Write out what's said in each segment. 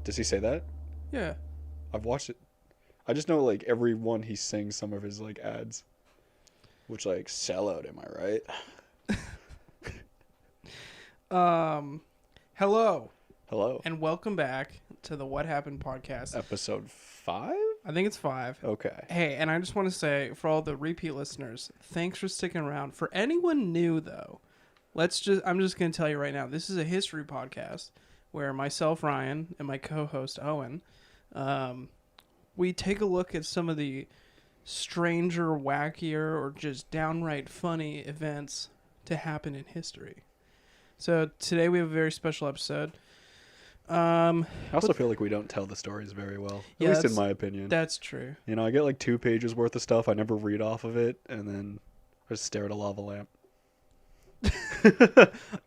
Does he say that? Yeah. I've watched it. I just know like every one he sings some of his like ads, which like sell out. Am I right? Hello Hello. and welcome back to the What Happened podcast. Episode 5? I think it's 5. Okay. Hey, and I just want to say for all the repeat listeners, thanks for sticking around. For anyone new though, I'm just going to tell you right now, this is a history podcast where myself, Ryan, and my co-host Owen, we take a look at some of the stranger, wackier, or just downright funny events to happen in history. So today we have a very special episode. I also feel like we don't tell the stories very well, at least in my opinion. That's true. You know, I get like 2 pages worth of stuff. I never read off of it, and then I just stare at a lava lamp.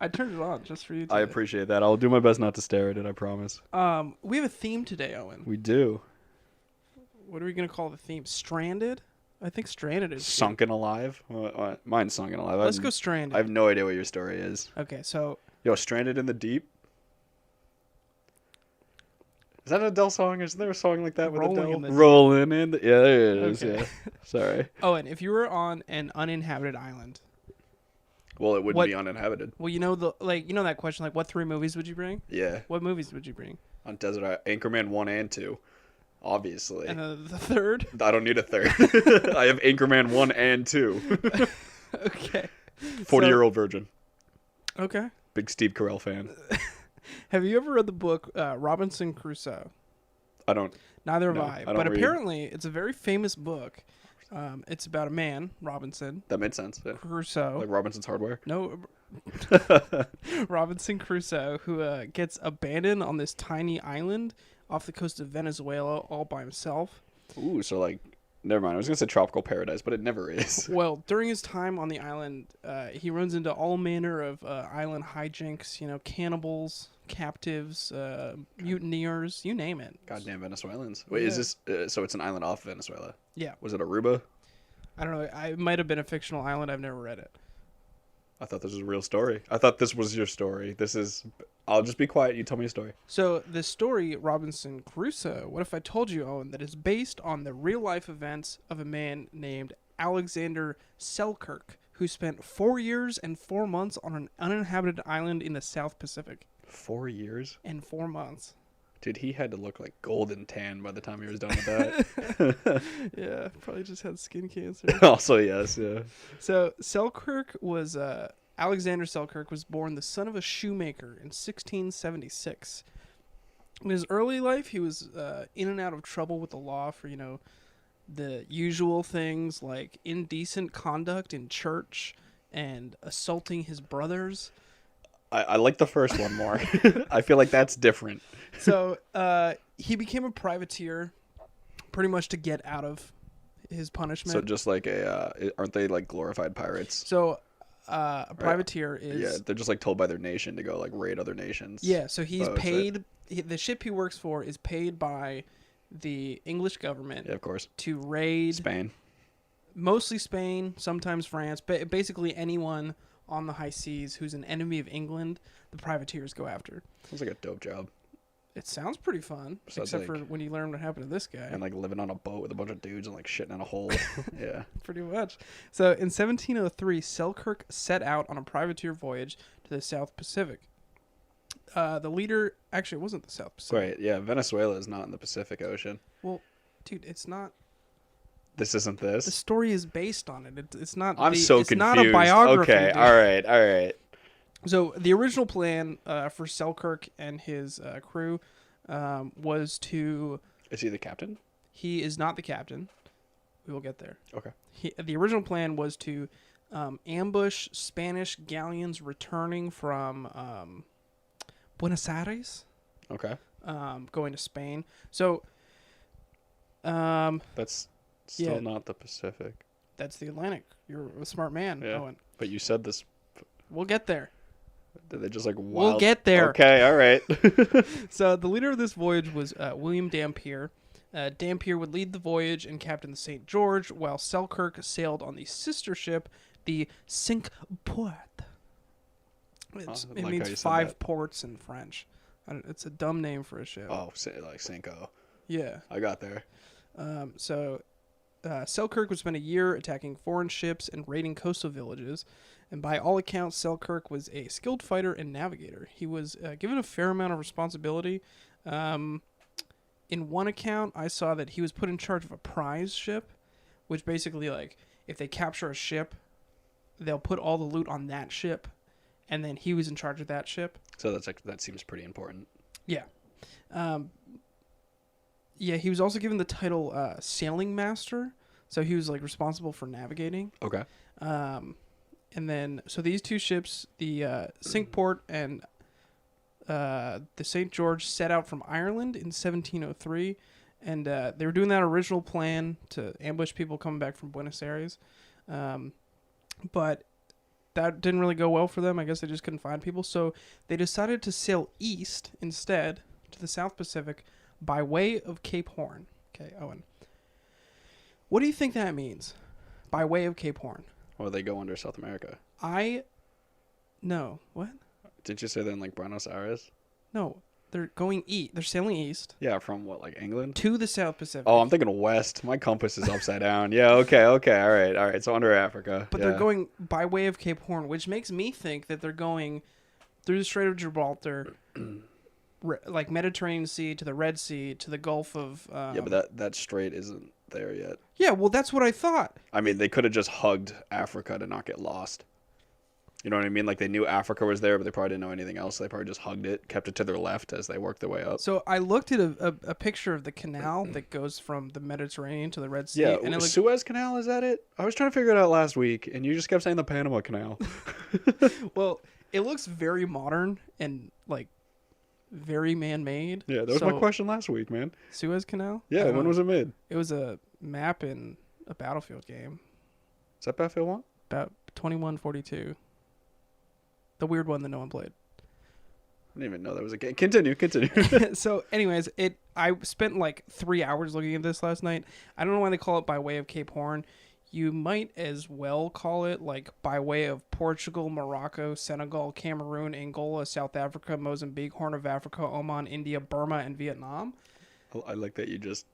I turned it on just for you I today. appreciate that. I'll do my best not to stare at it, I promise. We have a theme today, Owen. We do. What are we going to call the theme? Stranded? I think Stranded is Sunken alive? Mine's Sunken alive. Let's go Stranded. I have no idea what your story is. Okay, so... Yo, Stranded in the Deep? Is that an Adele song? Is there a song like that with Rolling Adele? in the Deep. Rolling in the... Yeah, there it is. Okay. Yeah. Sorry. Owen, if you were on an uninhabited island... Well, it wouldn't be uninhabited. Well, you know that question, like, what 3 movies would you bring? Yeah. What movies would you bring? On Desert Island. Anchorman 1 and 2. Obviously. And the third? I don't need a third. I have Anchorman 1 and 2. Okay. 40-year-old virgin. Okay. Big Steve Carell fan. Have you ever read the book Robinson Crusoe? I don't. Neither have No, I. I don't But read. apparently, it's a very famous book. It's about a man, Robinson That made sense. Yeah. Crusoe. Like Robinson's Hardware. No, Robinson Crusoe, who gets abandoned on this tiny island off the coast of Venezuela all by himself. Ooh, so like, never mind. I was gonna say tropical paradise, but it never is. Well, during his time on the island, he runs into all manner of island hijinks. You know, cannibals, captives, mutineers, you name it. Goddamn Venezuelans. Wait, Yeah. is this? So it's an island off Venezuela. Yeah. Was it Aruba? I don't know. It might have been a fictional island. I've never read it. I thought this was a real story. I thought this was your story. This is. I'll just be quiet. You tell me a story. So the story, Robinson Crusoe, what if I told you, Owen, that is based on the real-life events of a man named Alexander Selkirk, who spent 4 years and 4 months on an uninhabited island in the South Pacific. 4 years? And 4 months. Dude, he had to look like golden tan by the time he was done with that. Yeah, probably just had skin cancer. Also, yes, yeah. So Selkirk was Alexander Selkirk was born the son of a shoemaker in 1676. In his early life, he was in and out of trouble with the law for, you know, the usual things like indecent conduct in church and assaulting his brothers. I like the first one more. I feel like that's different. So he became a privateer pretty much to get out of his punishment. So just like aren't they like glorified pirates? So a privateer is... Yeah, they're just like told by their nation to go like raid other nations. Yeah, so he's Oh, is paid... The ship he works for is paid by the English government Yeah, of course. to raid... Spain. Mostly Spain, sometimes France, but basically anyone on the high seas who's an enemy of England, the privateers go after. Sounds like a dope job. It sounds pretty fun, Sounds except for like- when you learn what happened to this guy. And like living on a boat with a bunch of dudes and like shitting in a hole. Yeah. Pretty much. So in 1703, Selkirk set out on a privateer voyage to the South Pacific. The leader... Actually, it wasn't the South Pacific. Great. Yeah, Venezuela is not in the Pacific Ocean. Well, dude, it's not... This isn't The this. story is based on it. It's not... I'm it's so confused. not a biography. Okay, dude. all right. So the original plan for Selkirk and his crew was to... Is he the captain? He is not the captain. We will get there. Okay. The original plan was to ambush Spanish galleons returning from Buenos Aires, Okay. going to Spain. So That's still Yeah. not the Pacific. that's the Atlantic. You're a smart man, Yeah. Owen. But you said this. We'll get there. Did they just like wild? We'll get there. Okay, all right. So the leader of this voyage was William Dampier. Dampier would lead the voyage and captain the St. George, while Selkirk sailed on the sister ship, the Cinque Port. It like how means you said 5 that. ports in French. It's a dumb name for a ship. Oh, like Cinco. Yeah. I got there. Selkirk would spend a year attacking foreign ships and raiding coastal villages, and by all accounts, Selkirk was a skilled fighter and navigator. He was given a fair amount of responsibility. In one account, I saw that he was put in charge of a prize ship, which basically, like, if they capture a ship, they'll put all the loot on that ship, and then he was in charge of that ship. So that seems pretty important. Yeah. Yeah, he was also given the title Sailing Master, so he was like responsible for navigating. Okay. And then, so these two ships, the Sinkport and the St. George, set out from Ireland in 1703, and they were doing that original plan to ambush people coming back from Buenos Aires, but that didn't really go well for them. I guess they just couldn't find people, so they decided to sail east instead to the South Pacific by way of Cape Horn. Okay, Owen. What do you think that means? By way of Cape Horn. Or they go under South America. No. What? Did you say then like Buenos Aires? No. They're going east. They're sailing east. Yeah, from what, like England? To the South Pacific. Oh, I'm thinking west. My compass is upside down. Yeah, okay. All right. So under Africa. But they're going by way of Cape Horn, which makes me think that they're going through the Strait of Gibraltar, like Mediterranean Sea to the Red Sea to the Gulf of... yeah, but that strait isn't there yet. Yeah, well, that's what I thought. I mean, they could have just hugged Africa to not get lost. You know what I mean? Like, they knew Africa was there, but they probably didn't know anything else. They probably just hugged it, kept it to their left as they worked their way up. So I looked at a picture of the canal that goes from the Mediterranean to the Red Sea. Yeah, and Suez Canal, is that it? I was trying to figure it out last week, and you just kept saying the Panama Canal. Well, it looks very modern and, like, very man-made. Yeah, that was my question last week, man. Suez Canal? Yeah, when was it made? It was a map in a Battlefield game. Is that Battlefield 1? About 2142. The weird one that no one played. I didn't even know that was a game. Continue. So, anyways, I spent like 3 hours looking at this last night. I don't know why they call it by way of Cape Horn. You might as well call it like by way of Portugal, Morocco, Senegal, Cameroon, Angola, South Africa, Mozambique, Horn of Africa, Oman, India, Burma, and Vietnam. I like that you just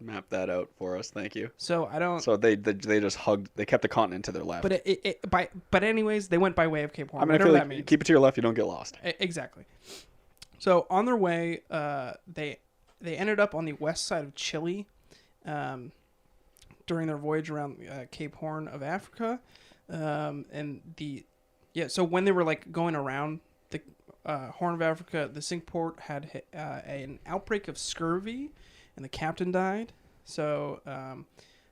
mapped that out for us. Thank you. So I don't. So they just hugged. They kept the continent to their left. But anyways, they went by way of Cape Horn. I mean, I feel like you keep it to your left, you don't get lost. Exactly. So on their way, they ended up on the west side of Chile, during their voyage around Cape Horn of Africa, So when they were like going around the Horn of Africa, the Sinkport had an outbreak of scurvy, and the captain died. So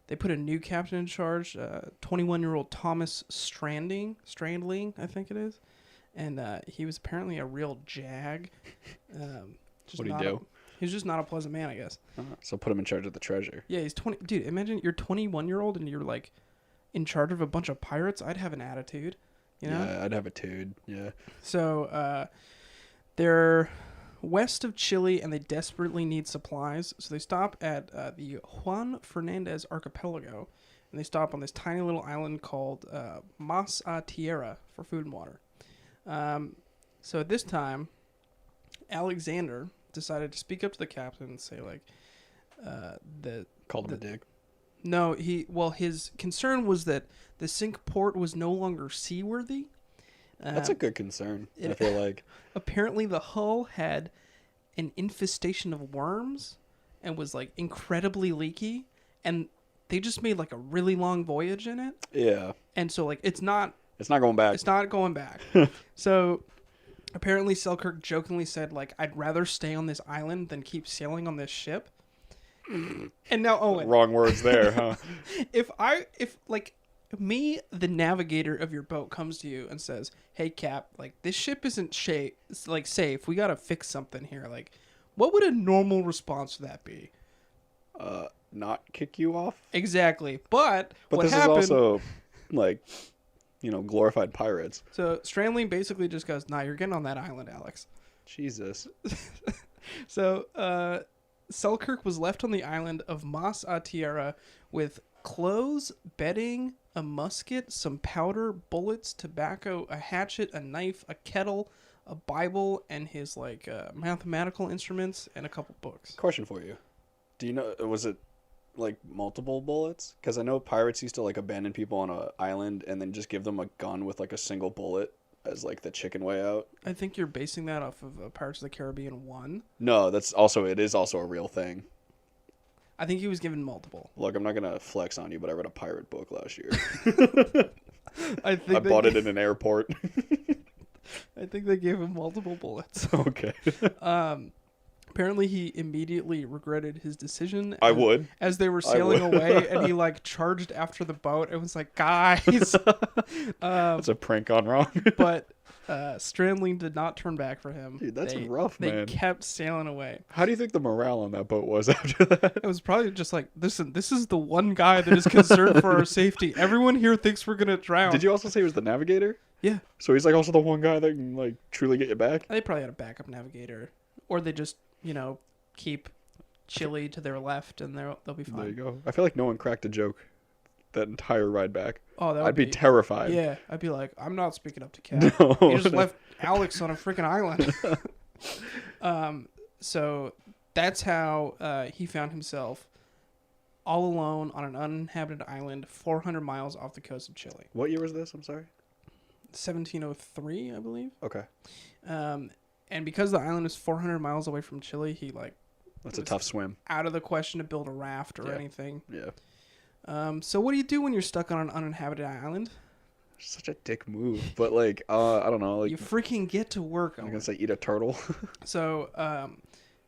they put a new captain in charge, 21-year-old Thomas Strandling, I think it is, and he was apparently a real jag. What do you do? He's just not a pleasant man, I guess. So put him in charge of the treasure. Yeah, he's 20. Dude, imagine you're 21-year-old and you're like in charge of a bunch of pirates. I'd have an attitude, you know? Yeah, I'd have a tude. Yeah. So they're west of Chile and they desperately need supplies. So they stop at the Juan Fernandez Archipelago, and they stop on this tiny little island called Mas a Tierra for food and water. So at this time, Alexander decided to speak up to the captain and say, like, called him a dick. No, his concern was that the Sinkport was no longer seaworthy. That's a good concern, I feel like. Apparently the hull had an infestation of worms and was, like, incredibly leaky, and they just made, like, a really long voyage in it. Yeah. And so, like, it's not going back. It's not going back. So apparently Selkirk jokingly said, like, I'd rather stay on this island than keep sailing on this ship. And now, Owen. Wrong words there, huh? If like me, the navigator of your boat, comes to you and says, hey, Cap, like, this ship isn't safe. We got to fix something here. Like, what would a normal response to that be? Not kick you off? Exactly. But what this happened... is also, like, glorified pirates. So Strandling basically just goes, nah, you're getting on that island, Alex. Jesus. So, Selkirk was left on the island of Mas a Tierra with clothes, bedding, a musket, some powder, bullets, tobacco, a hatchet, a knife, a kettle, a Bible, and his like mathematical instruments, and a couple books. Question for you: do you know, was it like multiple bullets? Because I know pirates used to like abandon people on an island and then just give them a gun with like a single bullet as like the chicken way out. I think you're basing that off of Pirates of the Caribbean 1. No, it is also a real thing. I think he was given multiple. Look, I'm not gonna flex on you, but I read a pirate book last year. I bought it in an airport. I think they gave him multiple bullets. Okay. Apparently, he immediately regretted his decision. I would. As they were sailing away, and he like charged after the boat. It was like, guys. That's a prank gone wrong. But Strandling did not turn back for him. Dude, that's rough, man. They kept sailing away. How do you think the morale on that boat was after that? It was probably just like, listen, this is the one guy that is concerned for our safety. Everyone here thinks we're gonna drown. Did you also say he was the navigator? Yeah. So he's like also the one guy that can like truly get you back? They probably had a backup navigator, or they just keep Chile to their left, and they'll be fine. There you go. I feel like no one cracked a joke that entire ride back. Oh, I'd be terrified. Yeah, I'd be like, I'm not speaking up to Cat. No. He just left Alex on a freaking island. So that's how he found himself all alone on an uninhabited island 400 miles off the coast of Chile. What year was this? I'm sorry. 1703, I believe. Okay. And because the island is 400 miles away from Chile, That's a tough swim. Out of the question to build a raft or anything. Yeah. So what do you do when you're stuck on an uninhabited island? Such a dick move, but like I don't know, like you freaking get to work. I'm gonna say eat a turtle. So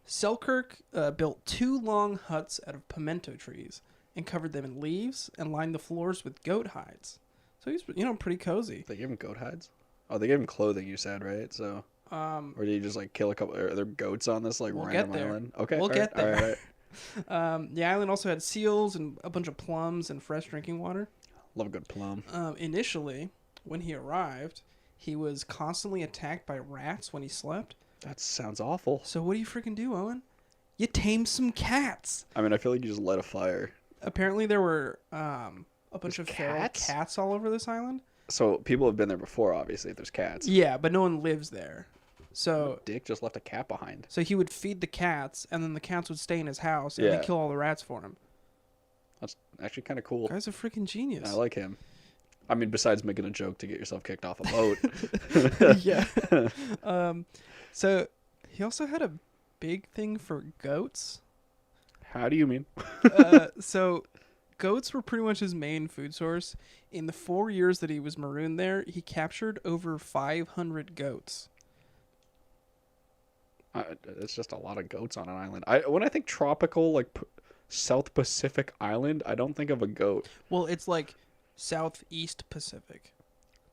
Selkirk built 2 long huts out of pimento trees and covered them in leaves and lined the floors with goat hides. So he's pretty cozy. They gave him goat hides. Oh, they gave him clothing. You said, right? So. Or did you just like kill a couple? Are there goats on this like random island? Okay, we'll get there. All right. The island also had seals and a bunch of plums and fresh drinking water. Love a good plum. Initially, when he arrived, he was constantly attacked by rats when he slept. That sounds awful. So what do you freaking do, Owen? You tame some cats. I mean, I feel like you just light a fire. Apparently, there were a bunch of feral cats all over this island. So people have been there before, obviously, if there's cats. Yeah, but no one lives there. So Dick just left a cat behind. So he would feed the cats, and then the cats would stay in his house, and they'd kill all the rats for him. That's actually kind of cool. Guy's a freaking genius. I like him. I mean, besides making a joke to get yourself kicked off a boat. Yeah. So he also had a big thing for goats. How do you mean? So goats were pretty much his main food source. In the 4 years that he was marooned there, he captured over 500 goats. It's just a lot of goats on an island. When I think tropical, like South Pacific island, I don't think of a goat. Well, it's like Southeast Pacific.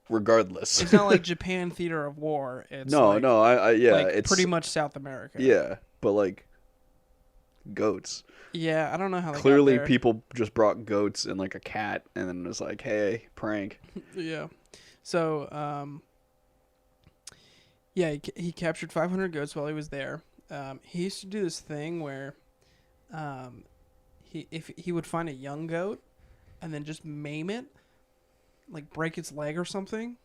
Regardless, it's not like Japan theater of war. It's no, it's pretty much South America. Yeah, but like goats. Yeah, I don't know how. Clearly, people just brought goats and like a cat, and then it was like, "Hey, prank." Yeah, so yeah, he captured 500 goats while he was there. He used to do this thing where, he would find a young goat, and then just maim it, like break its leg or something.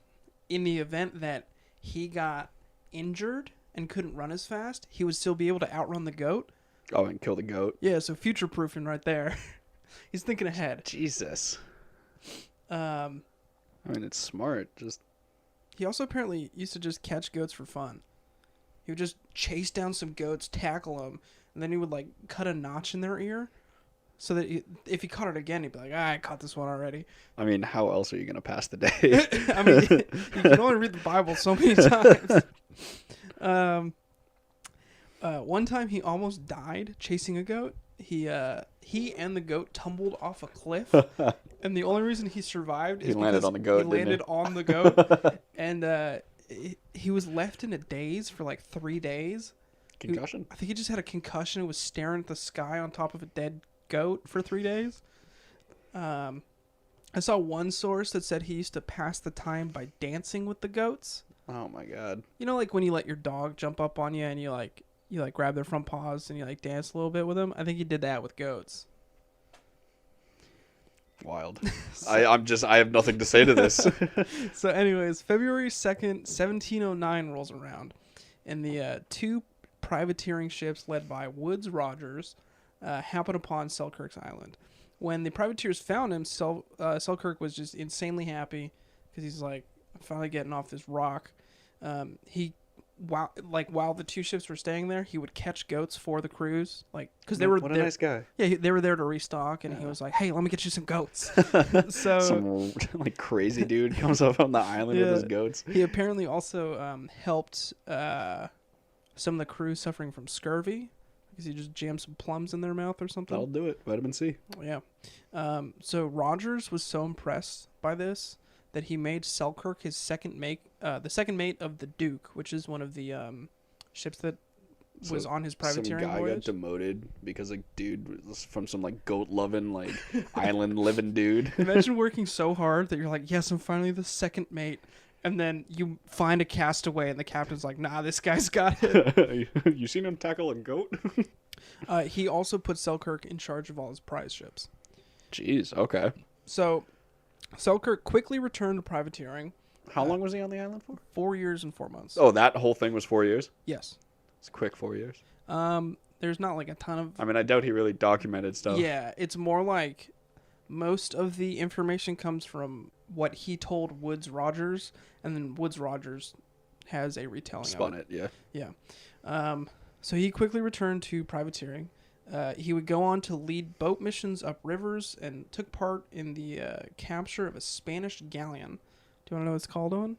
In the event that he got injured and couldn't run as fast, he would still be able to outrun the goat. Oh, and kill the goat. Yeah, so future proofing right there. He's thinking ahead. Jesus. I mean, it's smart. He also apparently used to just catch goats for fun. He would just chase down some goats, tackle them, and then he would like cut a notch in their ear, so that if he caught it again, he'd be like, I caught this one already. I mean, how else are you gonna pass the day? I mean, you can only read the Bible so many times. One time he almost died chasing a goat. He and the goat tumbled off a cliff, and the only reason he survived is he landed on the goat. He landed on the goat, and he was left in a daze for like 3 days. Concussion? I think he just had a concussion and was staring at the sky on top of a dead goat for 3 days. I saw one source that said he used to pass the time by dancing with the goats. Oh my god! You know, like when you let your dog jump up on you and you grab their front paws and you like dance a little bit with them. I think he did that with goats. Wild. I have nothing to say to this. So, anyways, February 2nd, 1709 rolls around, and the two privateering ships led by Woodes Rogers happen upon Selkirk's Island. When the privateers found him, Selkirk was just insanely happy because he's like, I'm finally getting off this rock. While the two ships were staying there, he would catch goats for the crews, like because they were what a there, nice guy. Yeah, they were there to restock, and he was like, "Hey, let me get you some goats." So some like crazy dude comes up on the island with his goats. He apparently also helped some of the crew suffering from scurvy because he just jammed some plums in their mouth or something. That'll do it. Vitamin C. Yeah. So Rogers was so impressed by this that he made Selkirk his second mate, the second mate of the Duke, which is one of the ships that was on his privateering some guy voyage. got demoted because like dude was from some like goat loving like island living dude. Imagine working so hard that you're like, yes, I'm finally the second mate, and then you find a castaway and the captain's like, nah, this guy's got it. You seen him tackle a goat? He also put Selkirk in charge of all his prize ships. Jeez. Okay. So Selkirk quickly returned to privateering. How long was he on the island for? 4 years and 4 months. Oh, that whole thing was 4 years? Yes. It's a quick 4 years. There's not like a ton of... I mean, I doubt he really documented stuff. Yeah, it's more like most of the information comes from what he told Woodes Rogers, and then Woodes Rogers has a retelling Spun of it. Yeah. Yeah. So he quickly returned to privateering. He would go on to lead boat missions up rivers and took part in the capture of a Spanish galleon. Do you want to know what it's called, Owen?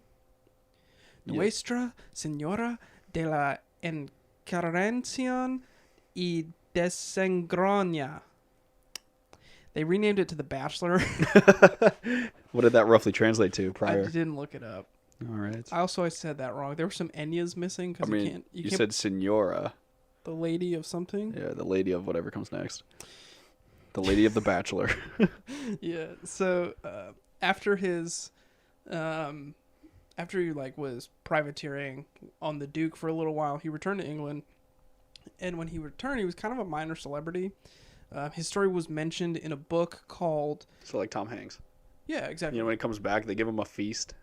Nuestra Señora de la Encarnación y Desengraña. They renamed it to The Bachelor. What did that roughly translate to prior? I didn't look it up. All right. I said that wrong. There were some Enyas missing because you said Senora. The lady of something? Yeah, the lady of whatever comes next. The lady of The Bachelor. Yeah. So after his, after he was privateering on the Duke for a little while, he returned to England, and when he returned, he was kind of a minor celebrity. His story was mentioned in a book called... So like Tom Hanks. Yeah, exactly. You know, when he comes back, they give him a feast.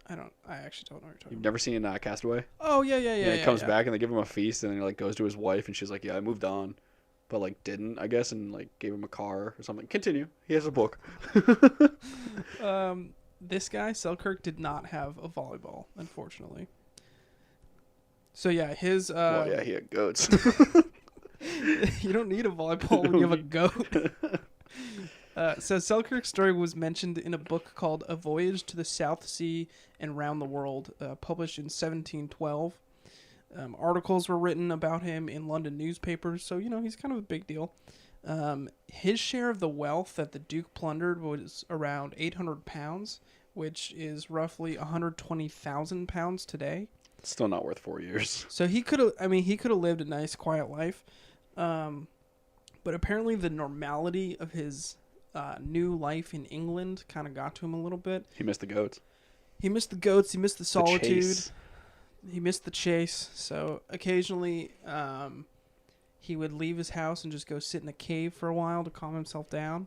I actually don't know what you're talking You've about. never seen Castaway? Oh, yeah. He comes back and they give him a feast, and then he like goes to his wife, and she's like, yeah, I moved on. But like didn't, I guess, and like gave him a car or something. Continue. He has a book. This guy, Selkirk, did not have a volleyball, unfortunately. So yeah, his... Well, yeah, he had goats. You don't need a volleyball when you have a goat. So Selkirk's story was mentioned in a book called A Voyage to the South Sea and Round the World, published in 1712. Articles were written about him in London newspapers, so, he's kind of a big deal. His share of the wealth that the Duke plundered was around 800 pounds, which is roughly 120,000 pounds today. Still not worth 4 years. So he could have lived a nice, quiet life. But apparently the normality of his new life in England kind of got to him a little bit. He missed the goats. He missed the goats. He missed the solitude. Chase. He missed the chase. So occasionally he would leave his house and just go sit in a cave for a while to calm himself down.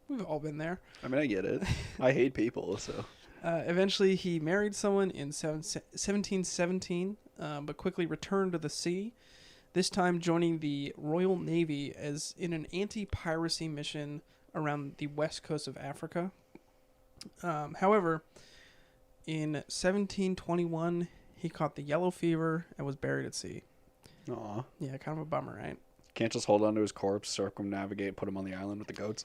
We've all been there. I mean, I get it. I hate people, so... Eventually, he married someone in 1717, but quickly returned to the sea, this time joining the Royal Navy as in an anti-piracy mission around the west coast of Africa. However, in 1721, he caught the yellow fever and was buried at sea. Aw. Yeah, kind of a bummer, right? Can't just hold on to his corpse, circumnavigate, put him on the island with the goats.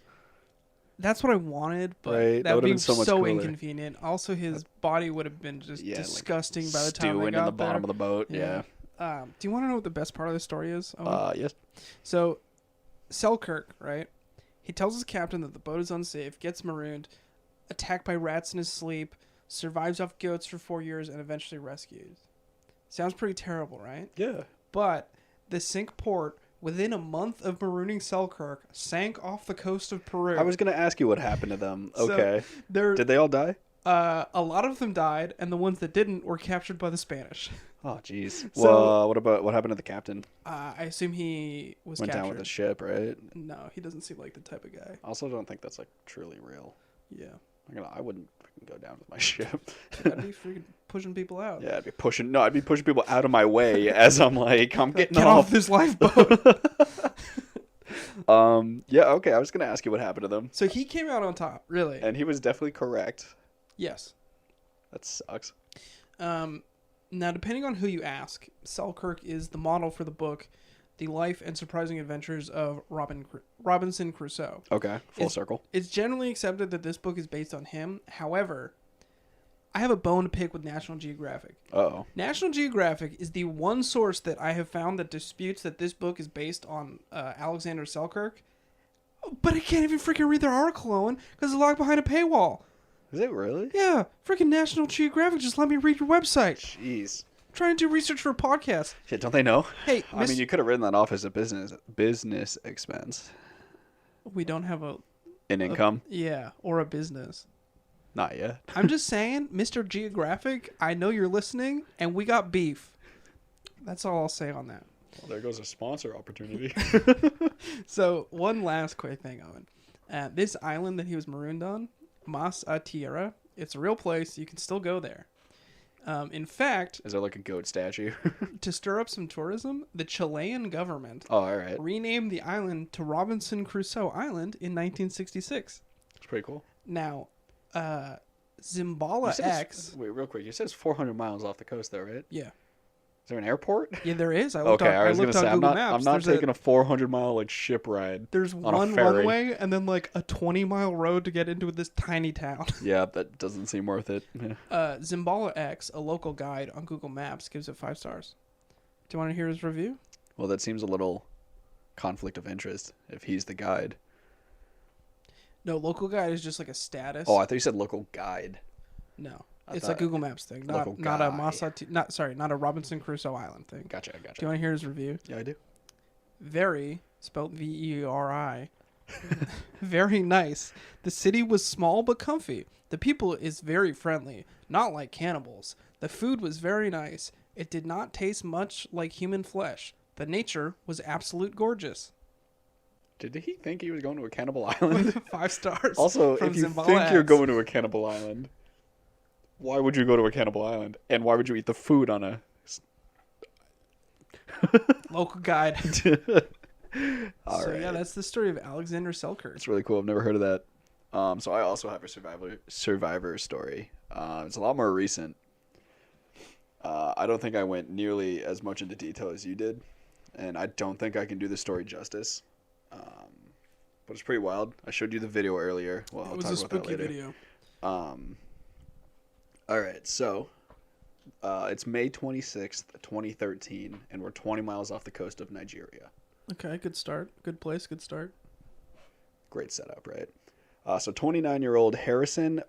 That's what I wanted, but right? that would be so, so inconvenient. Also, his body would have been just disgusting by the time they got in the there. bottom of the boat, yeah. Do you want to know what the best part of the story is? Yes. So, Selkirk, right? He tells his captain that the boat is unsafe, gets marooned, attacked by rats in his sleep, survives off goats for 4 years, and eventually rescued. Sounds pretty terrible, right? Yeah. But the Cinque Port, within a month of marooning Selkirk, sank off the coast of Peru. I was going to ask you what happened to them. Okay. So did they all die? A lot of them died, and the ones that didn't were captured by the Spanish. Oh, jeez. So- Well, what happened to the captain? I assume he was Went captured. down with the ship, right? No, he doesn't seem like the type of guy. I also don't think that's like truly real. Yeah. I wouldn't freaking go down with my ship. I'd be freaking pushing people out. Yeah, I'd be pushing people out of my way as I'm like, I'm getting Get off this lifeboat. Yeah, okay. I was gonna ask you what happened to them, So he came out on top, really. and he was definitely correct. Yes. That sucks. Now, depending on who you ask, Selkirk is the model for the book, The Life and Surprising Adventures of Robinson Crusoe. Okay, full circle. It's generally accepted that this book is based on him. However, I have a bone to pick with National Geographic. Uh-oh. National Geographic is the one source that I have found that disputes that this book is based on Alexander Selkirk. But I can't even freaking read their article, Owen, because it's locked behind a paywall. Is it really? Yeah, freaking National Geographic, just let me read your website. Jeez. I'm trying to do research for a podcast. Shit, don't they know? Hey, I mean, you could have written that off as a business expense. We don't have An income? yeah, or a business. Not yet. I'm just saying, Mr. Geographic, I know you're listening, and we got beef. That's all I'll say on that. Well, there goes a sponsor opportunity. So, one last quick thing, Owen. This island that he was marooned on, Mas a Tierra, it's a real place. You can still go there. In fact, Is there like a goat statue? to stir up some tourism, the Chilean government Oh, all right. renamed the island to Robinson Crusoe Island in 1966. It's pretty cool. Now, You Zimbala said X. wait, real quick. You said it's 400 miles off the coast, though, right? Yeah. Is there an airport? Yeah, there is. I looked Okay, on, I was looked gonna say on I'm Google not. Maps. I'm not There's taking a 400-mile like ship ride. There's on a one ferry. runway and then like a 20-mile road to get into this tiny town. Yeah, that doesn't seem worth it. Yeah. Zimbala X, a local guide on Google Maps, gives it 5 stars. Do you want to hear his review? Well, that seems a little conflict of interest if he's the guide. No, local guide is just like a status. Oh, I thought you said local guide. No, I it's thought- a Google Maps thing, Local not a guy. Masati, not a Robinson Crusoe Island thing. Gotcha. Do you want to hear his review? Yeah, I do. Very, spelled Veri, very nice. The city was small but comfy. The people is very friendly, not like cannibals. The food was very nice. It did not taste much like human flesh. The nature was absolute gorgeous. Did he think he was going to a cannibal island? 5 stars. Also, from if you Zimbala think you're X. going to a cannibal island, why would you go to a cannibal island? And why would you eat the food on a... Local guide. All So right. yeah, that's the story of Alexander Selkirk. It's really cool. I've never heard of that. So I also have a survivor story. It's a lot more recent. I don't think I went nearly as much into detail as you did, and I don't think I can do the story justice. But it's pretty wild. I showed you the video earlier. Well, I'll It was talk a about that spooky later. video. All right, so it's May 26th, 2013, and we're 20 miles off the coast of Nigeria. Okay, good start. Good place. Good start. Great setup, right? So 29-year-old Harrison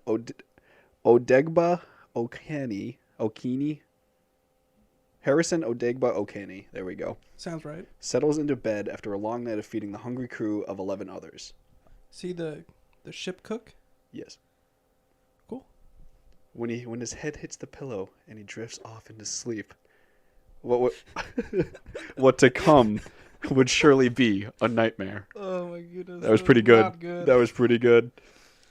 Odegba Okeni. Harrison Odegba Okeni, there we go, Sounds right. settles into bed after a long night of feeding the hungry crew of 11 others. See the ship cook? Yes. Cool. When his head hits the pillow and he drifts off into sleep, what what to come would surely be a nightmare. Oh my goodness. That was pretty good. Not good. That was pretty good.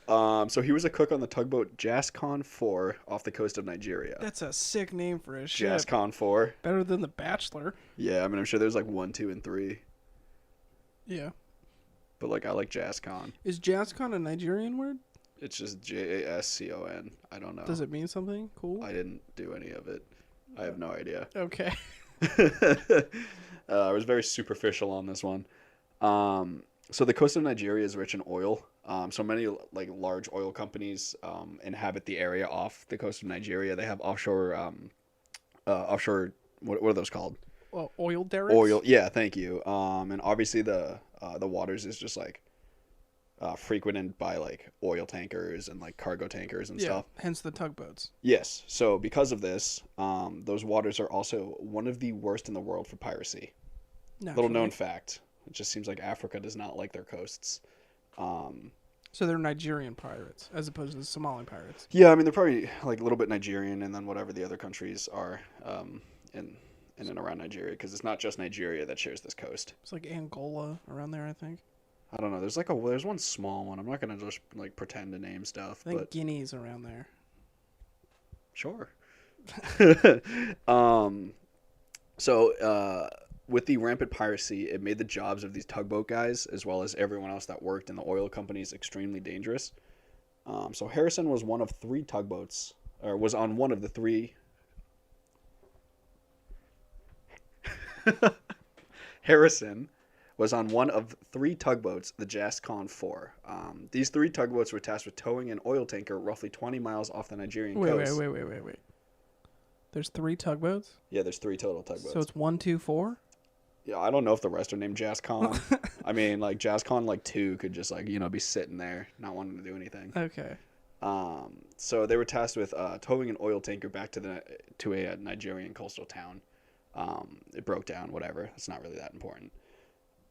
So he was a cook on the tugboat Jascon 4 off the coast of Nigeria. That's a sick name for a ship. Jascon 4. Better than the Bachelor. Yeah, I mean, I'm sure there's like 1, 2, and 3. Yeah. But like, I like Jascon. Is Jascon a Nigerian word? It's just Jascon. I don't know. Does it mean something cool? I didn't do any of it. I have no idea. Okay. I was very superficial on this one. So the coast of Nigeria is rich in oil. So many like large oil companies inhabit the area off the coast of Nigeria. They have offshore, what are those called? Well, oil derricks? Oil, yeah, thank you. And obviously the waters is just like frequented by like oil tankers and like cargo tankers and Yeah, stuff. hence the tugboats. Yes. So because of this, those waters are also one of the worst in the world for piracy. Naturally. Little known fact. It just seems like Africa does not like their coasts. So they're Nigerian pirates as opposed to the Somali pirates. Yeah, I mean they're probably like a little bit Nigerian, and then whatever the other countries are in and around Nigeria, because it's not just Nigeria that shares this coast. It's like Angola around there, I think. I don't know. There's one small one. I'm not gonna just like pretend to name stuff, I think but Guinea's around there. sure. um, so with the rampant piracy, it made the jobs of these tugboat guys, as well as everyone else that worked in the oil companies, extremely dangerous. So Harrison was one of three tugboats, or was on one of the three. Harrison was on one of three tugboats, the Jascon 4. These three tugboats were tasked with towing an oil tanker roughly 20 miles off the Nigerian coast. Wait. There's 3 tugboats? Yeah, there's 3 total tugboats. So it's 1, 2, 4? Yeah, I don't know if the rest are named Jascon. I mean, like, Jascon, like, 2 could just, like, be sitting there, not wanting to do anything. Okay. So they were tasked with towing an oil tanker back to a Nigerian coastal town. It broke down, whatever. It's not really that important.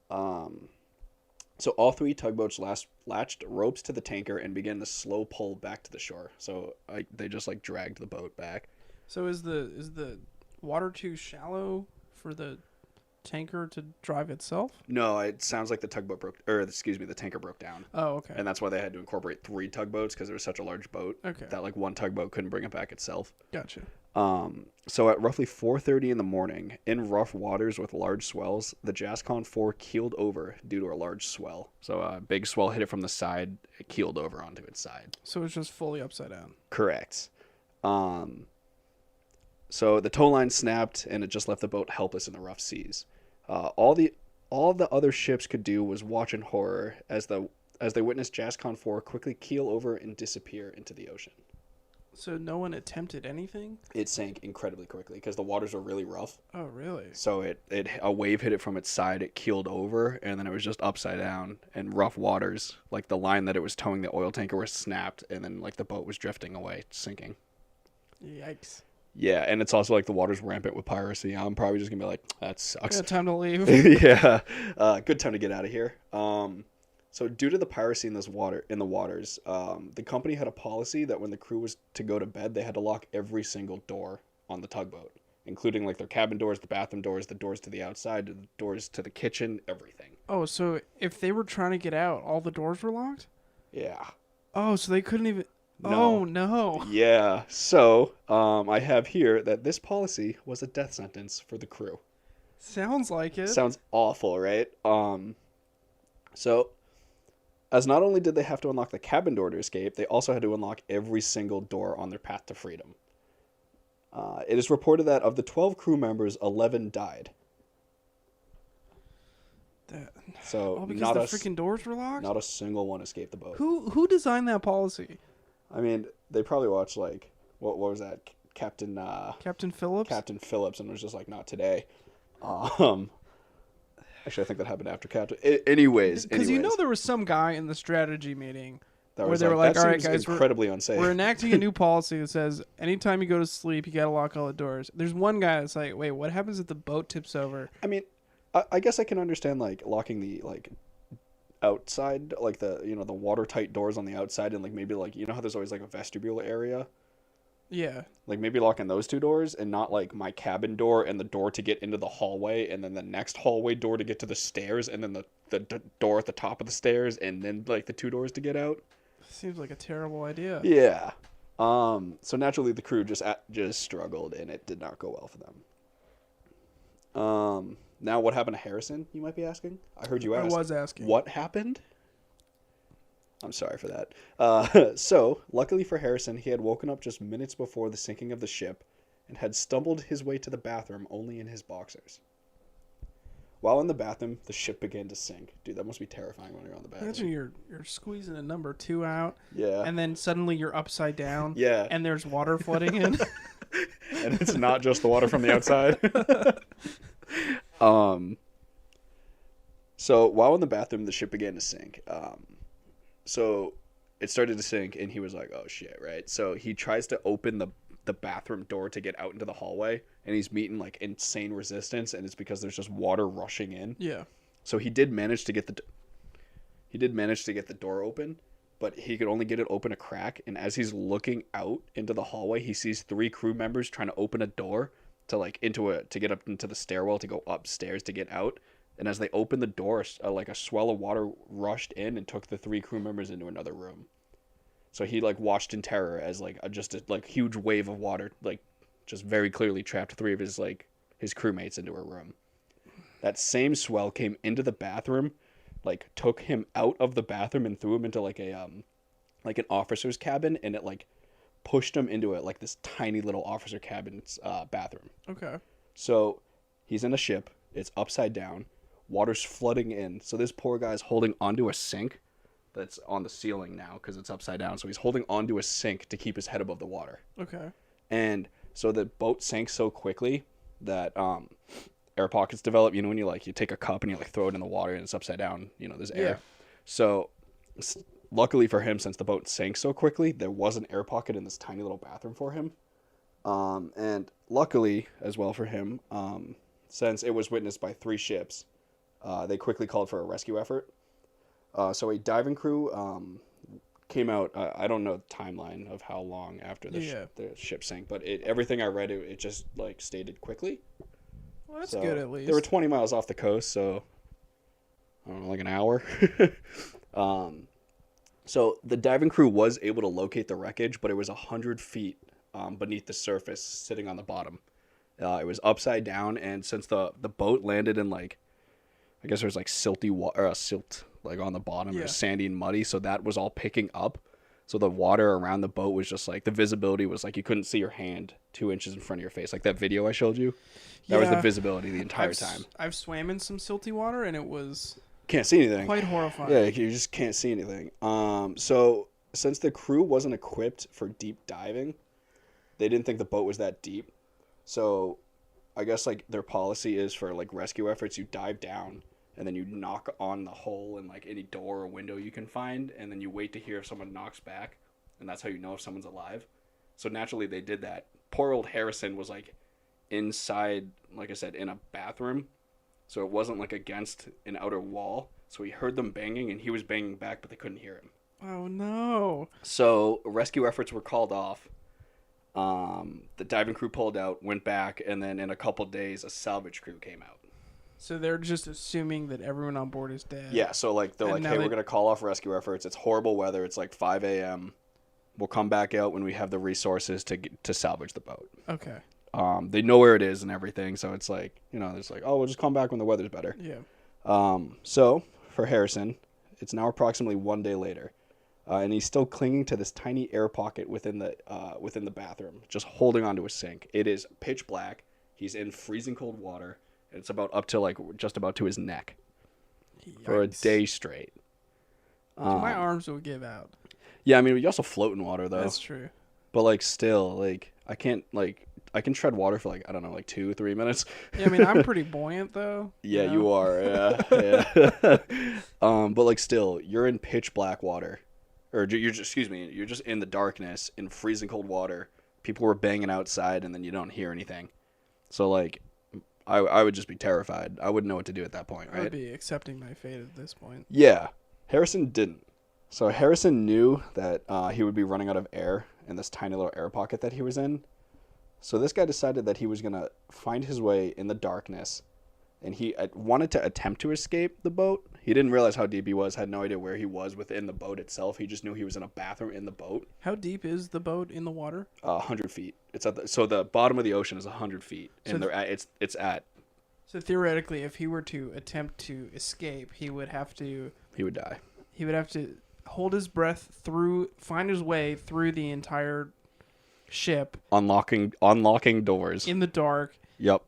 So all 3 tugboats latched ropes to the tanker and began the slow pull back to the shore. So they just like dragged the boat back. So is the water too shallow for the tanker to drive itself? No, it sounds like the tanker broke down. Oh, okay. And that's why they had to incorporate 3 tugboats, because it was such a large boat. Okay. That like one tugboat couldn't bring it back itself. Gotcha. So at roughly 4:30 in the morning, in rough waters with large swells, the Jascon 4 keeled over due to a large swell. So a big swell hit it from the side, it keeled over onto its side. So it's just fully upside down. Correct. So the tow line snapped, and it just left the boat helpless in the rough seas. All the other ships could do was watch in horror as they witnessed Jascon 4 quickly keel over and disappear into the ocean. So no one attempted anything? It sank incredibly quickly because the waters were really rough. Oh, really? So a wave hit it from its side, it keeled over, and then it was just upside down in rough waters. Like the line that it was towing the oil tanker was snapped, and then like the boat was drifting away, sinking. Yikes. Yeah, and it's also like the water's rampant with piracy. I'm probably just gonna be like, that sucks. Yeah, time to leave. Yeah, good time to get out of here. So due to the piracy in the waters, the company had a policy that when the crew was to go to bed, they had to lock every single door on the tugboat, including like their cabin doors, the bathroom doors, the doors to the outside, the doors to the kitchen, everything. Oh, so if they were trying to get out, all the doors were locked? Yeah. Oh, so they couldn't even... No. Oh, no. Yeah. So I have here that this policy was a death sentence for the crew. Sounds like it. Sounds awful, right? So, as not only did they have to unlock the cabin door to escape, they also had to unlock every single door on their path to freedom. It is reported that of the 12 crew members, 11 died. So because not the a freaking doors were locked? Not a single one escaped the boat. Who designed that policy? I mean, they probably watched like what was that, Captain Phillips? Captain Phillips, and was just like, not today. Actually, I think that happened after Captain. Anyways, because there was some guy in the strategy meeting that where they were like, "All right, guys, incredibly unsafe. We're enacting a new policy that says anytime you go to sleep, you gotta lock all the doors." There's one guy that's like, "Wait, what happens if the boat tips over?" I mean, I guess I can understand like locking the like outside, like the the watertight doors on the outside, and like maybe like how there's always like a vestibule area. Yeah. Like maybe locking those 2 doors and not like my cabin door and the door to get into the hallway and then the next hallway door to get to the stairs and then the door at the top of the stairs and then like the 2 doors to get out. Seems like a terrible idea. Yeah. So naturally the crew just struggled and it did not go well for them. Now what happened to Harrison, you might be asking? I heard you ask. I was asking. What happened? I'm sorry for that. So, luckily for Harrison, he had woken up just minutes before the sinking of the ship and had stumbled his way to the bathroom only in his boxers. While in the bathroom, the ship began to sink. Dude, that must be terrifying when you're on the bathroom. Imagine you're squeezing a number 2 out. Yeah. And then suddenly you're upside down. Yeah. And there's water flooding in. And it's not just the water from the outside. So, while in the bathroom, the ship began to sink. So it started to sink and he was like, oh shit, right? So he tries to open the bathroom door to get out into the hallway and he's meeting like insane resistance, and it's because there's just water rushing in. Yeah. So he did manage to get the door open, but he could only get it open a crack, and as he's looking out into the hallway, he sees 3 crew members trying to open a door to like to get up into the stairwell to go upstairs to get out. And as they opened the door, like a swell of water rushed in and took the 3 crew members into another room. So he like watched in terror as like just a like huge wave of water like just very clearly trapped 3 of his crewmates into a room. That same swell came into the bathroom, like took him out of the bathroom and threw him into like an officer's cabin, and it like pushed him into it like this tiny little officer cabin's bathroom. Okay. So he's in a ship. It's upside down. Water's flooding in. So this poor guy's holding onto a sink that's on the ceiling now because it's upside down. So he's holding onto a sink to keep his head above the water. Okay. And so the boat sank so quickly that air pockets develop. You know, when you take a cup and you like throw it in the water and it's upside down, you know, there's air. Yeah. So luckily for him, since the boat sank so quickly, there was an air pocket in this tiny little bathroom for him. And luckily as well for him, since it was witnessed by 3 ships, they quickly called for a rescue effort. So a diving crew came out. I don't know the timeline of how long after the ship sank, but everything I read, it just like stated quickly. Well, that's good at least. They were 20 miles off the coast, so I don't know, like an hour. So the diving crew was able to locate the wreckage, but it was 100 feet beneath the surface, sitting on the bottom. It was upside down, and since the boat landed in like, I guess there was like silty water, silt like on the bottom. It was sandy and muddy, so that was all picking up. So the water around the boat was just like, the visibility was like you couldn't see your hand 2 inches in front of your face. Like that video I showed you, that was the visibility the entire time. I've swam in some silty water, and it was can't see anything. Quite horrifying. Yeah, you just can't see anything. So since the crew wasn't equipped for deep diving, they didn't think the boat was that deep. So I guess like their policy is for like rescue efforts, you dive down and then you knock on the hole in like any door or window you can find, and then you wait to hear if someone knocks back, and that's how you know if someone's alive. So naturally they did that. Poor old Harrison was like inside, like I said, in a bathroom, so it wasn't like against an outer wall. So he heard them banging, and he was banging back, but they couldn't hear him. Oh no. So rescue efforts were called off. The diving crew pulled out, went back, and then in a couple days a salvage crew came out. So they're just assuming that everyone on board is dead. Yeah, so like they're like, hey, we're gonna call off rescue efforts. It's horrible weather. It's like 5 a.m. We'll come back out when we have the resources to salvage the boat. Okay. They know where it is and everything, so it's like, you know, it's like, oh, we'll just come back when the weather's better. Yeah. So for Harrison, it's now approximately 1 day later, and he's still clinging to this tiny air pocket within the bathroom, just holding onto a sink. It is pitch black. He's in freezing cold water. It's about up to like just about to his neck. Yikes. For a day straight. My arms will give out. Yeah, I mean, you also float in water though. That's true. But like still, like I can tread water for like, I don't know, like 2-3 minutes. Yeah, I mean, I'm pretty buoyant though. Yeah, you are. Yeah. But like still, you're in pitch black water, or you're just in the darkness in freezing cold water. People were banging outside, and then you don't hear anything. So like, I would just be terrified. I wouldn't know what to do at that point, right? I would be accepting my fate at this point. Yeah. Harrison didn't. So Harrison knew that he would be running out of air in this tiny little air pocket that he was in. So this guy decided that he was going to find his way in the darkness, and he wanted to attempt to escape the boat. He didn't realize how deep he was, had no idea where he was within the boat itself. He just knew he was in a bathroom in the boat. How deep is the boat in the water? 100 feet. It's so the bottom of the ocean is 100 feet, and it's at. So theoretically, if he were to attempt to escape, he would die. He would have to hold his breath find his way through the entire ship, unlocking doors in the dark. Yep.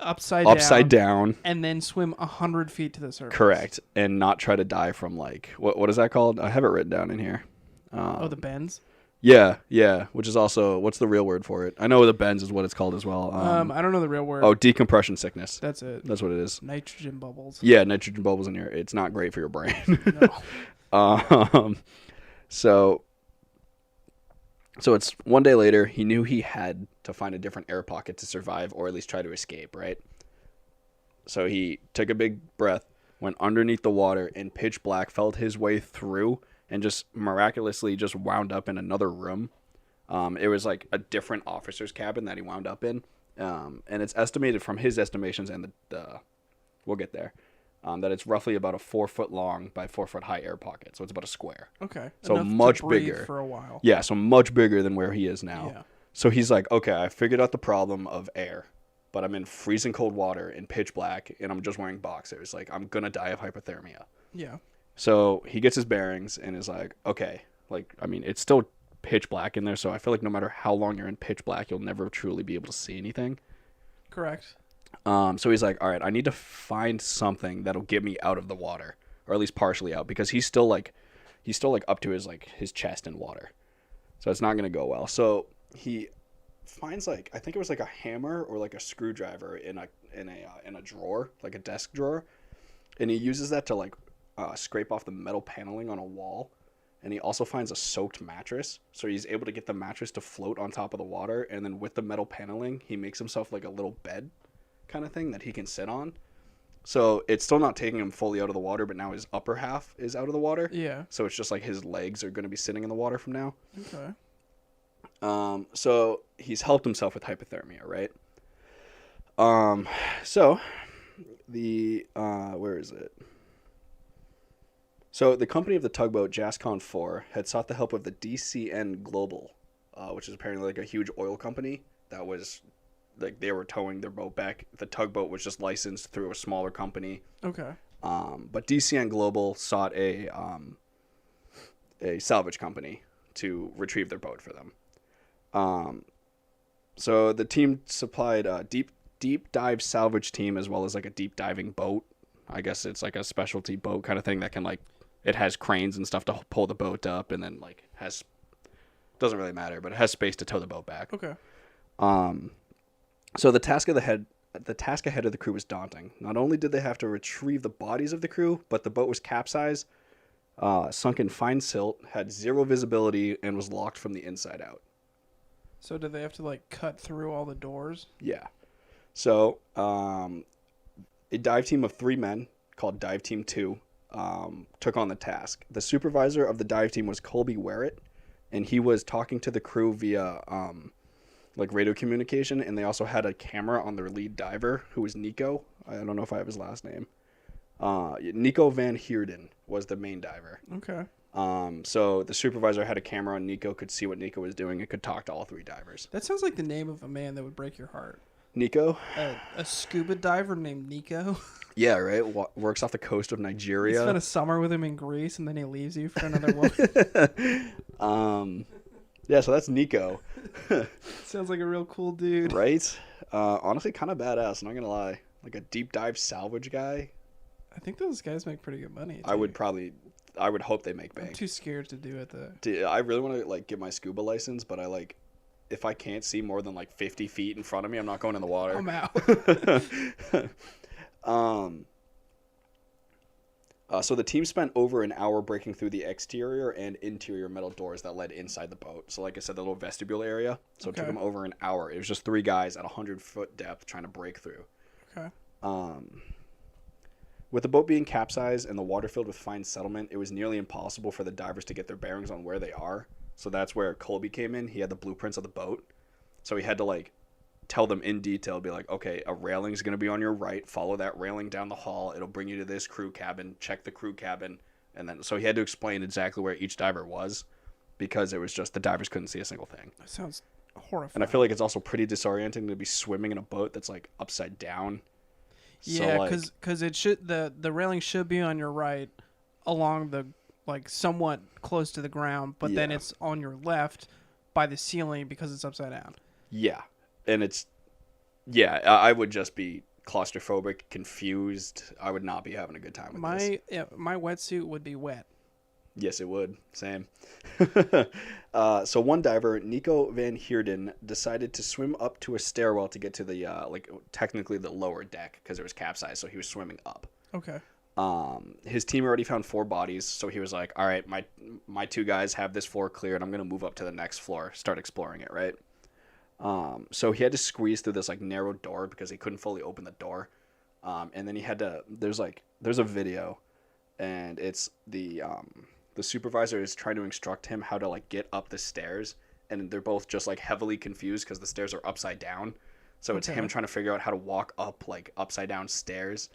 Upside down, and then swim 100 feet to the surface. Correct, and not try to die from like what is that called? I have it written down in here. The bends. Yeah, which is also, what's the real word for it? I know the bends is what it's called as well. I don't know the real word. Oh, decompression sickness. That's it. That's what it is. Nitrogen bubbles. Yeah, nitrogen bubbles in here. It's not great for your brain. No. So it's 1 day later. He knew he had to find a different air pocket to survive, or at least try to escape, right? So he took a big breath, went underneath the water, and pitch black felt his way through, and just miraculously just wound up in another room. It was like a different officer's cabin that he wound up in, And it's estimated from his estimations and the we'll get there, that it's roughly about a 4 foot long by 4 foot high air pocket. So it's about a square. Okay. So Enough much to breathe bigger for a while. Yeah, so much bigger than where he is now. Yeah. So he's like, okay, I figured out the problem of air, but I'm in freezing cold water in pitch black, and I'm just wearing boxers. Like, I'm gonna die of hypothermia. Yeah. So he gets his bearings and is like, okay, like, I mean, it's still pitch black in there, so I feel like no matter how long you're in pitch black, you'll never truly be able to see anything. Correct. So he's like, all right, I need to find something that'll get me out of the water, or at least partially out, because he's still like up to his chest in water, so it's not gonna go well. So he finds, like, I think it was like a hammer or like a screwdriver in a drawer, like a desk drawer, and he uses that to like scrape off the metal paneling on a wall. And he also finds a soaked mattress, so he's able to get the mattress to float on top of the water, and then with the metal paneling, he makes himself like a little bed kind of thing that he can sit on. So it's still not taking him fully out of the water, but now his upper half is out of the water. Yeah. So it's just like his legs are going to be sitting in the water from now. Okay. So he's helped himself with hypothermia, right? So the where is it? So the company of the tugboat, Jascon 4, had sought the help of the DCN Global, which is apparently like a huge oil company that was, like, they were towing their boat back. The tugboat was just licensed through a smaller company. Okay. But DCN Global sought a salvage company to retrieve their boat for them. So the team supplied a deep dive salvage team, as well as like a deep diving boat. I guess it's like a specialty boat kind of thing that can, like, it has cranes and stuff to pull the boat up, and then like doesn't really matter, but it has space to tow the boat back. Okay. So the task ahead of the crew was daunting. Not only did they have to retrieve the bodies of the crew, but the boat was capsized, sunk in fine silt, had zero visibility, and was locked from the inside out. So did they have to like cut through all the doors? Yeah. So a dive team of 3 men called Dive Team 2 took on the task. The supervisor of the dive team was Colby Werrett, and he was talking to the crew via like radio communication, and they also had a camera on their lead diver, who was Nico. I don't know if I have his last name. Nico Van Heerden was the main diver. Okay. So the supervisor had a camera on Nico, could see what Nico was doing, and could talk to all 3 divers. That sounds like the name of a man that would break your heart. Nico? A scuba diver named Nico? Yeah, right? Works off the coast of You Nigeria. spent a summer with him in Greece, and then he leaves you for another woman. Yeah, so that's Nico. Sounds like a real cool dude. Right? Honestly, kind of badass, not gonna lie. Like a deep dive salvage guy. I think those guys make pretty good money. I would hope they make bank. I'm too scared to do it though. Dude, I really want to like get my scuba license, but if I can't see more than like 50 feet in front of me, I'm not going in the water. I'm out. So the team spent over an hour breaking through the exterior and interior metal doors that led inside the boat. So like I said, the little vestibule area. So it took them over an hour. It was just 3 guys at 100-foot depth trying to break through. Okay. With the boat being capsized and the water filled with fine settlement, it was nearly impossible for the divers to get their bearings on where they are. So that's where Colby came in. He had the blueprints of the boat. So he had to like tell them in detail, be like, okay, a railing is going to be on your right. Follow that railing down the hall. It'll bring you to this crew cabin. Check the crew cabin. And then, so he had to explain exactly where each diver was, because it was just the divers couldn't see a single thing. That sounds horrifying. And I feel like it's also pretty disorienting to be swimming in a boat that's like upside down. Yeah, because it should the railing should be on your right, along the like somewhat close to the ground, but then it's on your left by the ceiling because it's upside down. Yeah, and I would just be claustrophobic, confused. I would not be having a good time with this. My wetsuit would be wet. Yes, it would. Same. So one diver, Nico Van Heerden, decided to swim up to a stairwell to get to the technically the lower deck because it was capsized. So he was swimming up. Okay. His team already found 4 bodies, so he was like, "All right, my 2 guys have this floor cleared. I'm gonna move up to the next floor, start exploring it." Right. So he had to squeeze through this like narrow door because he couldn't fully open the door. And then he had to. There's a video, and it's the supervisor is trying to instruct him how to like get up the stairs, and they're both just like heavily confused because the stairs are upside down. So it's Okay. him trying to figure out how to walk up like upside down stairs.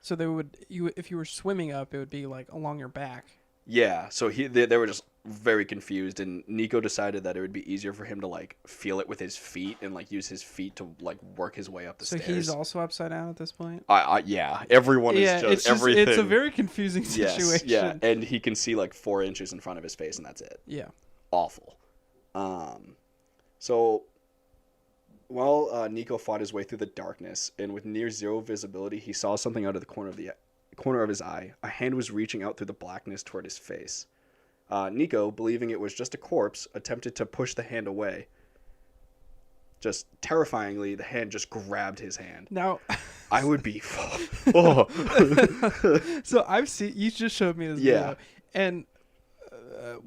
So if you were swimming up, it would be like along your back. Yeah, so they were just very confused, and Nico decided that it would be easier for him to like feel it with his feet and like use his feet to like work his way up the So stairs. he's also upside down at this point. Yeah, everyone is just everything. It's a very confusing situation. Yes, yeah, and he can see like 4 inches in front of his face, and that's it. Yeah. Awful. So while Nico fought his way through the darkness, and with near zero visibility, he saw something out of the corner of his eye. A hand was reaching out through the blackness toward his face. Nico, believing it was just a corpse, attempted to push the hand away. Just terrifyingly, the hand just grabbed his hand. Now, I would be. Oh. So I've seen, you just showed me this video, and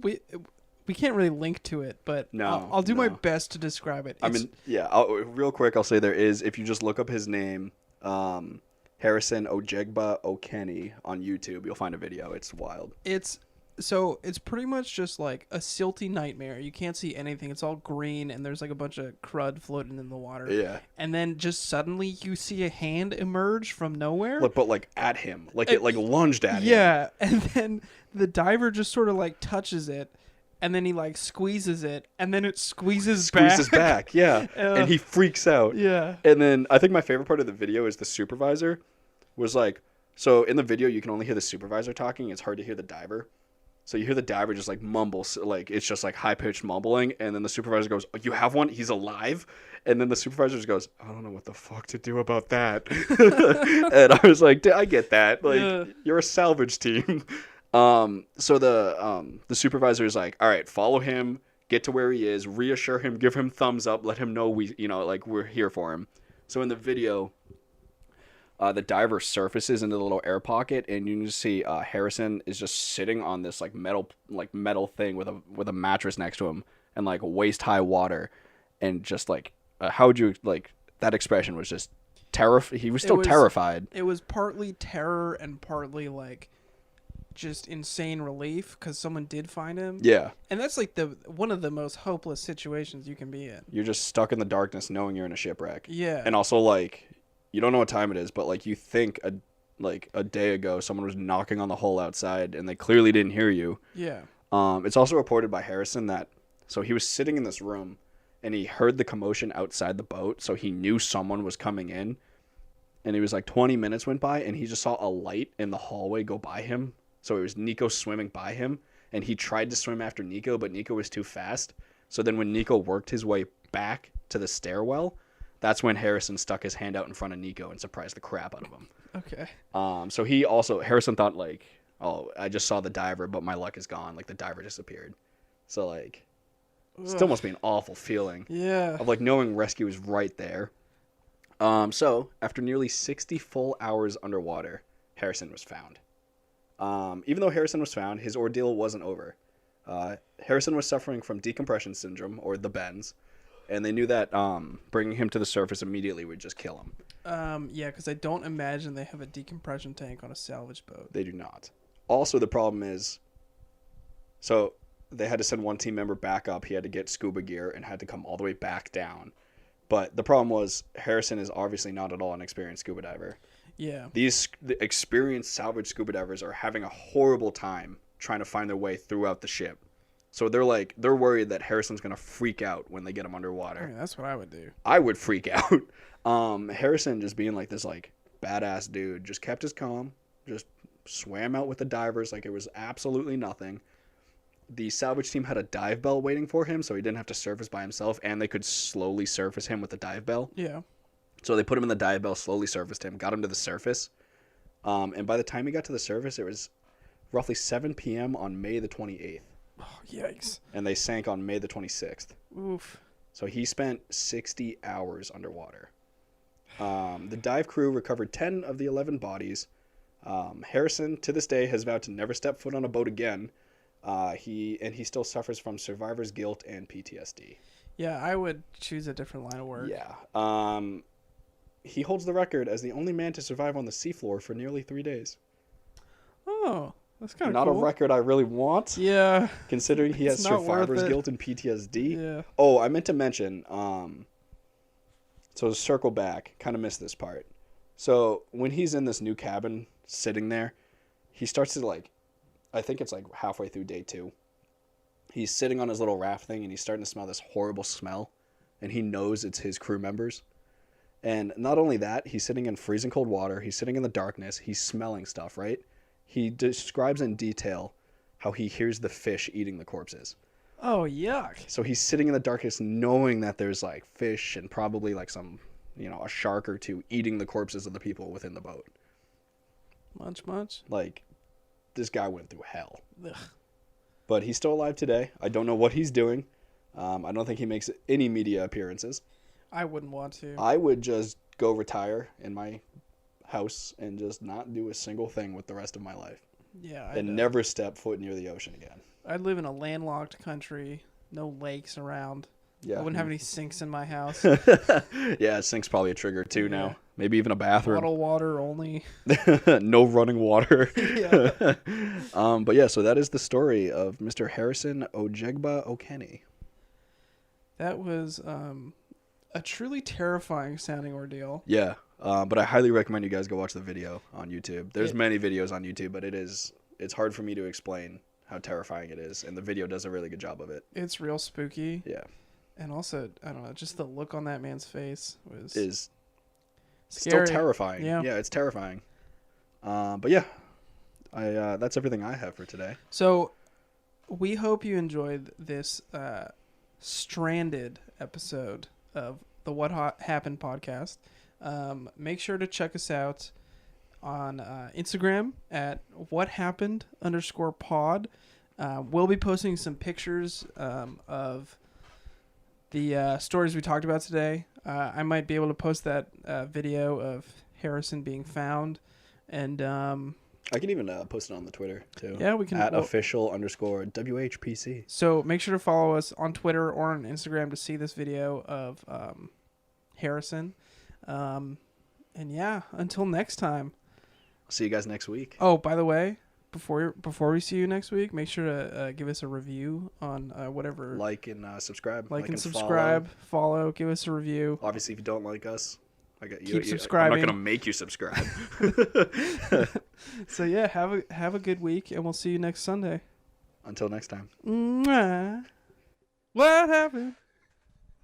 we can't really link to it, but I'll do my best to describe it. Real quick, I'll say there is, if you just look up his name, Harrison Ojegba Okeni on YouTube, you'll find a video. It's wild. It's pretty much just like a silty nightmare. You can't see anything. It's all green, and there's like a bunch of crud floating in the water. Yeah. And then just suddenly you see a hand emerge from nowhere. But like at him. Like it like lunged at him. Yeah. And then the diver just sort of like touches it, and then he like squeezes it, and then it squeezes back. Yeah. And he freaks out. Yeah. And then I think my favorite part of the video is the supervisor was like, so in the video you can only hear the supervisor talking. It's hard to hear the diver. So you hear the diver just like mumble, like it's just like high pitched mumbling, and then the supervisor goes, "Oh, you have one? He's alive?" And then the supervisor just goes, "I don't know what the fuck to do about that." And I was like, "I get that. Like you're a salvage team." So the supervisor is like, "All right, follow him, get to where he is, reassure him, give him thumbs up, let him know we're here for him." So in the video, the diver surfaces into the little air pocket, and you can just see Harrison is just sitting on this like metal thing with a mattress next to him, and like waist high water, and just like how would you like that expression was just he was still terrified. It was partly terror and partly like just insane relief because someone did find him. Yeah, and that's like one of the most hopeless situations you can be in. You're just stuck in the darkness, knowing you're in a shipwreck. Yeah, and also like. You don't know what time it is, but like you think a day ago someone was knocking on the hull outside and they clearly didn't hear you. Yeah. It's also reported by Harrison that so he was sitting in this room and he heard the commotion outside the boat, so he knew someone was coming in. And he was like 20 minutes went by and he just saw a light in the hallway go by him. So it was Nico swimming by him, and he tried to swim after Nico, but Nico was too fast. So then when Nico worked his way back to the stairwell, that's when Harrison stuck his hand out in front of Nico and surprised the crap out of him. Okay. So Harrison thought like, oh, I just saw the diver, but my luck is gone. Like the diver disappeared. So like, still must be an awful feeling. Yeah. Of like knowing rescue is right there. So after nearly 60 full hours underwater, Harrison was found. Even though Harrison was found, his ordeal wasn't over. Harrison was suffering from decompression syndrome, or the bends. And they knew that bringing him to the surface immediately would just kill him. Yeah, because I don't imagine they have a decompression tank on a salvage boat. They do not. Also, the problem is, so they had to send one team member back up. He had to get scuba gear and had to come all the way back down. But the problem was, Harrison is obviously not at all an experienced scuba diver. Yeah. The experienced salvage scuba divers are having a horrible time trying to find their way throughout the ship. So they're worried that Harrison's going to freak out when they get him underwater. I mean, that's what I would do. I would freak out. Harrison, just being like this like badass dude, just kept his calm, just swam out with the divers like it was absolutely nothing. The salvage team had a dive bell waiting for him, so he didn't have to surface by himself, and they could slowly surface him with the dive bell. Yeah. So they put him in the dive bell, slowly surfaced him, got him to the surface. And by the time he got to the surface, it was roughly 7 p.m. on May the 28th. Oh, yikes. And they sank on May the 26th. Oof. So he spent 60 hours underwater. The dive crew recovered 10 of the 11 bodies. Harrison, to this day, has vowed to never step foot on a boat again. He still suffers from survivor's guilt and PTSD. Yeah, I would choose a different line of work. Yeah. He holds the record as the only man to survive on the seafloor for nearly 3 days. Oh, that's kind of cool. Not a record I really want. Yeah. Considering he has survivor's guilt and PTSD. Yeah. Oh, I meant to mention, So to circle back, kind of missed this part. So when he's in this new cabin sitting there, he starts to like, I think it's like halfway through day 2. He's sitting on his little raft thing and he's starting to smell this horrible smell. And he knows it's his crew members. And not only that, he's sitting in freezing cold water. He's sitting in the darkness. He's smelling stuff, right? He describes in detail how he hears the fish eating the corpses. Oh, yuck. So he's sitting in the darkness knowing that there's like fish and probably like some, a shark or two eating the corpses of the people within the boat. Much? Like, this guy went through hell. Ugh. But he's still alive today. I don't know what he's doing. I don't think he makes any media appearances. I wouldn't want to. I would just go retire in my house and just not do a single thing with the rest of my life. Yeah. And never step foot near the ocean again. I'd live in a landlocked country, no lakes around. Yeah. I wouldn't have any sinks in my house. Yeah, sink's probably a trigger too now. Maybe even a bathroom. Bottled water only. No running water. Yeah. But yeah, so that is the story of Mr. Harrison Ojegba Okene. That was a truly terrifying sounding ordeal. Yeah, but I highly recommend you guys go watch the video on YouTube. There's many videos on YouTube, but it's hard for me to explain how terrifying it is, and the video does a really good job of it. It's real spooky. Yeah. And also, I don't know, just the look on that man's face was Is scary. still terrifying. Yeah, it's terrifying. But yeah, that's everything I have for today. So, we hope you enjoyed this stranded episode of the What Happened podcast. Make sure to check us out on Instagram at whathappened_pod. We'll be posting some pictures of the stories we talked about today. I might be able to post that video of Harrison being found. And I can even post it on the Twitter too. Yeah, we can. At official_WHPC. So make sure to follow us on Twitter or on Instagram to see this video of Harrison. And yeah, until next time. See you guys next week. Oh, by the way, before we see you next week, make sure to give us a review on whatever. Like and subscribe. Like and subscribe. Follow. Give us a review. Obviously, if you don't like us, keep subscribing. I'm not gonna make you subscribe. So yeah, have a good week, and we'll see you next Sunday. Until next time. Mwah. What happened?